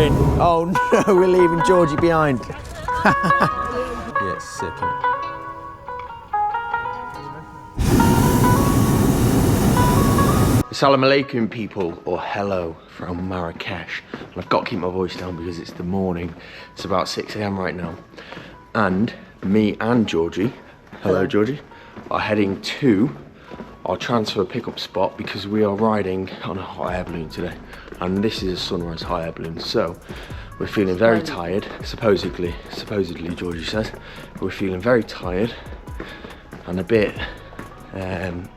in. Oh no, we're leaving Georgie behind. Yeah, it's sick, isn't it? Assalamu alaikum, people, or hello from Marrakech. And I've got to keep my voice down because it's the morning. It's about 6 AM right now. And me and Georgie, hello Georgie, are heading to our transfer pickup spot because we are riding on a hot air balloon today. And this is a sunrise hot air balloon. So we're feeling very tired, supposedly Georgie says. We're feeling very tired and a bit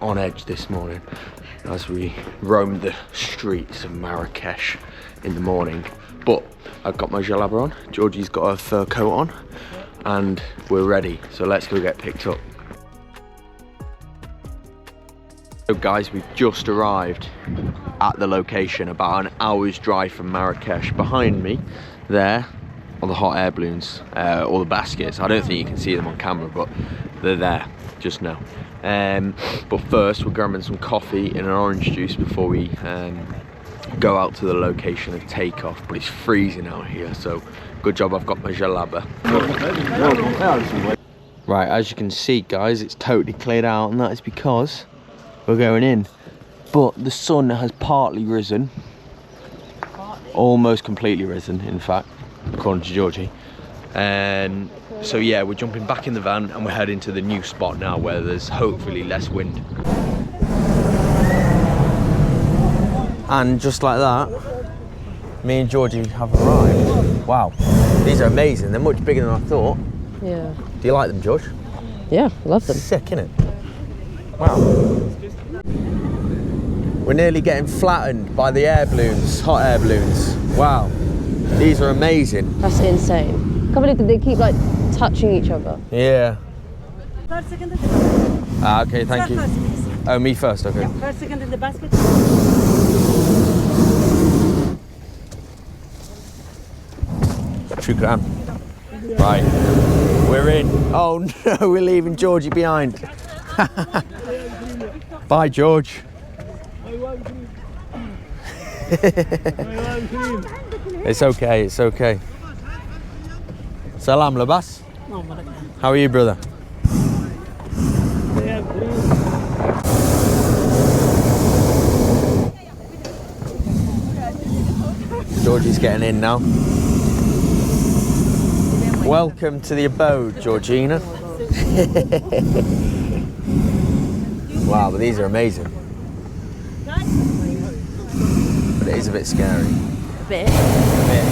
on edge this morning as we roam the streets of Marrakech in the morning. But I've got my jalaba on, Georgie's got a fur coat on, and we're ready. So let's go get picked up. So guys, we've just arrived at the location, about an hour's drive from Marrakech. Behind me there are the hot air balloons, or the baskets. I don't think you can see them on camera, but they're there just now. But first we're grabbing some coffee and an orange juice before we go out to the location of takeoff. But it's freezing out here, so good job I've got my jalaba. Right, as you can see guys, it's totally cleared out, and that is because we're going in. But the sun has partly risen, almost completely risen in fact, according to Georgie. So yeah, we're jumping back in the van and we're heading to the new spot now where there's hopefully less wind. And just like that, me and Georgie have arrived. Wow, these are amazing. They're much bigger than I thought. Yeah. Do you like them, George? Yeah, love them. Sick, innit? Wow. We're nearly getting flattened by the air balloons, hot air balloons. Wow, these are amazing. That's insane. I can't believe that they keep like touching each other. Yeah. Okay, thank you. Oh, me first, okay. Yeah, first, second in the basket. Shukran. Right, we're in. Oh no, we're leaving Georgie behind. Bye, George. It's okay, it's okay. Salam labas. How are you, brother? Georgie's getting in now. Welcome to the abode, Georgina. Wow, but these are amazing. But it is a bit scary. A bit. A bit.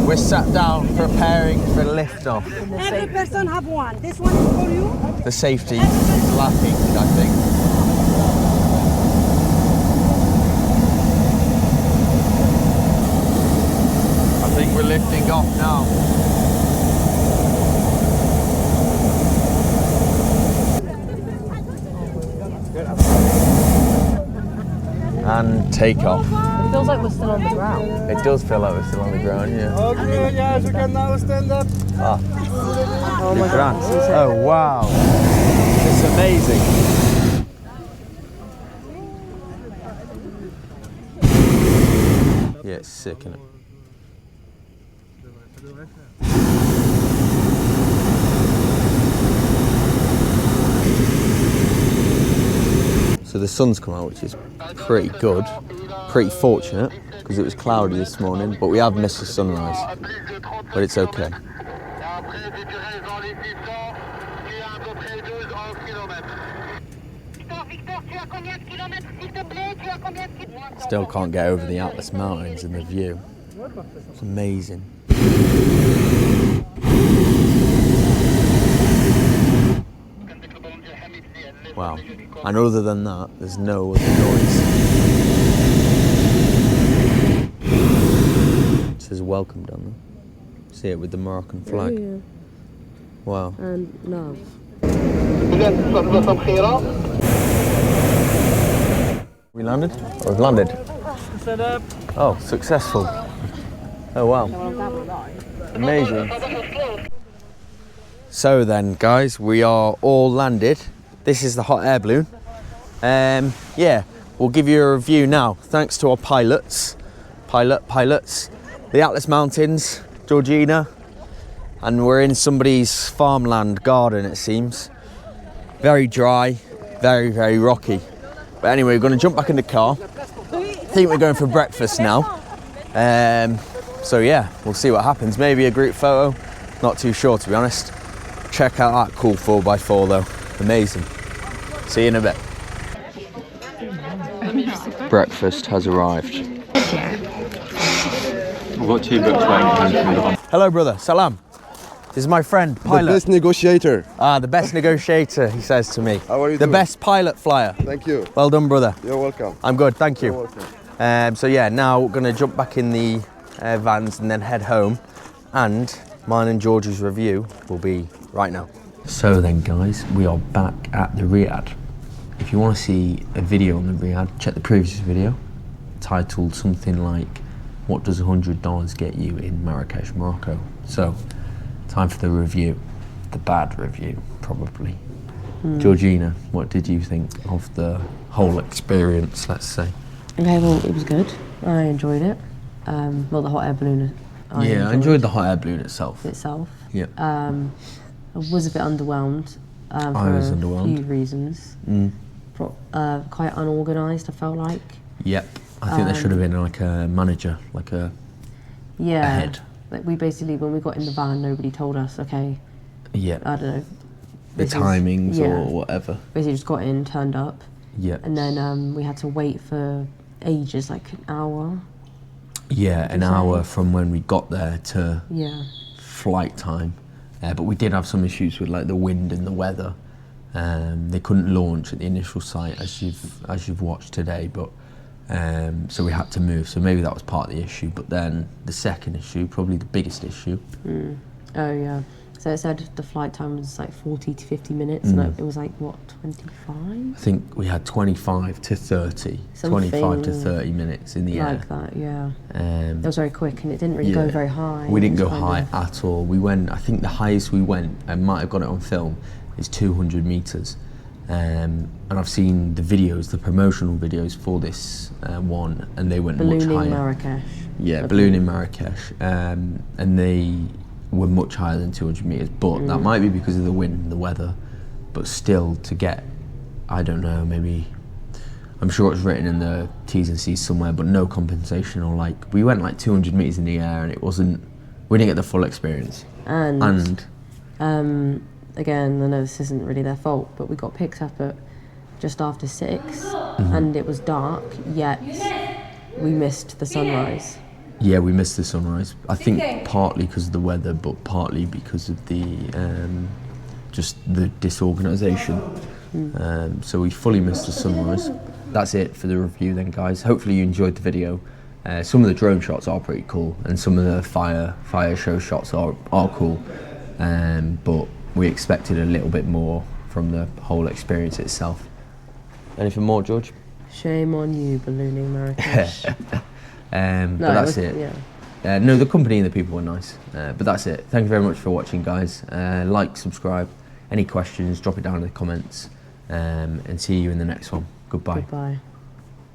We're sat down preparing for liftoff. Every person have one. This one is for you. The safety is lacking, I think. I think we're lifting off now. And take off. It feels like we're still on the ground. It does feel like we're still on the ground, yeah. Okay, guys, you can now stand up. Ah. Oh my god. Oh wow. It's amazing. Yeah, it's sick, isn't it? So the sun's come out, which is pretty good, pretty fortunate, because it was cloudy this morning, but we have missed the sunrise, but it's okay. Still can't get over the Atlas Mountains and the view. It's amazing. Wow. And other than that, there's no other noise. It says welcome down there. See it with the Moroccan flag. Oh, yeah. Wow. And love. We landed? Or we've landed? Stand up. Oh, successful. Oh wow. Amazing. So then, guys, we are all landed. This is the hot air balloon. Yeah, we'll give you a review now. Thanks to our pilots, the Atlas Mountains, Georgina, and we're in somebody's farmland garden, it seems. Very dry, very, very rocky. But anyway, we're going to jump back in the car. I think we're going for breakfast now. So yeah, we'll see what happens. Maybe a group photo, not too sure to be honest. Check out that cool 4x4 though, amazing. See you in a bit. Breakfast has arrived. We've got 2 books waiting. Hello brother, salam. This is my friend, pilot. The best negotiator. Ah, the best negotiator, he says to me. How are you The doing? best pilot flyer. Thank you. Well done, brother. You're welcome. I'm good, thank you. You're welcome. So yeah, now we're gonna jump back in the vans and then head home. And mine and Georgie's review will be right now. So then guys, we are back at the Riyadh. If you want to see a video on the Riyadh, check the previous video titled something like, what does $100 get you in Marrakech, Morocco? So, time for the review, the bad review, probably. Georgina, what did you think of the whole experience, let's say? Okay, well, it was good. I enjoyed it. Well, the hot air balloon. I enjoyed the hot air balloon itself. Yeah. I was a bit underwhelmed. I was underwhelmed. For a few reasons. Quite unorganised, I felt like. Yep. I think there should have been like a manager, like a head. Like we basically, when we got in the van, nobody told us, okay, Yeah. I don't know. The timings yeah. or whatever. Basically just got in, turned up. Yeah. And then we had to wait for ages, like an hour. Yeah, an hour from when we got there to flight time. But we did have some issues with like the wind and the weather. They couldn't launch at the initial site as you've watched today, but so we had to move. So maybe that was part of the issue. But then the second issue, probably the biggest issue. Oh yeah. So it said the flight time was like 40 to 50 minutes, and it was like what, 25? I think we had 25 to 30, Something 25 to 30 minutes in the air. Like that, yeah. It was very quick, and it didn't really go very high. We didn't go high at all. We went, I think the highest we went, I might have got it on film, is 200 meters. And I've seen the videos, the promotional videos for this one, and they went much higher. Ballooning Marrakech. Yeah, ballooning Marrakech. And they were much higher than 200 meters, but that might be because of the wind and the weather. But still, to get, I don't know, maybe, I'm sure it's written in the T's and C's somewhere, but no compensation, or like, we went like 200 meters in the air and it wasn't, we didn't get the full experience. And again, I know this isn't really their fault, but we got picked up at just after 6, and it was dark, yet we missed the sunrise. Yeah, we missed the sunrise. I think partly because of the weather, but partly because of the just the disorganisation. So we fully missed the sunrise. That's it for the review then, guys. Hopefully you enjoyed the video. Some of the drone shots are pretty cool, and some of the fire show shots are cool. But we expected a little bit more from the whole experience itself. Anything more, George? Shame on you, ballooning Marrakech. But that's it. Yeah. No, the company and the people were nice. But that's it. Thank you very much for watching, guys. Like, subscribe. Any questions, drop it down in the comments. And see you in the next one. Goodbye. Goodbye.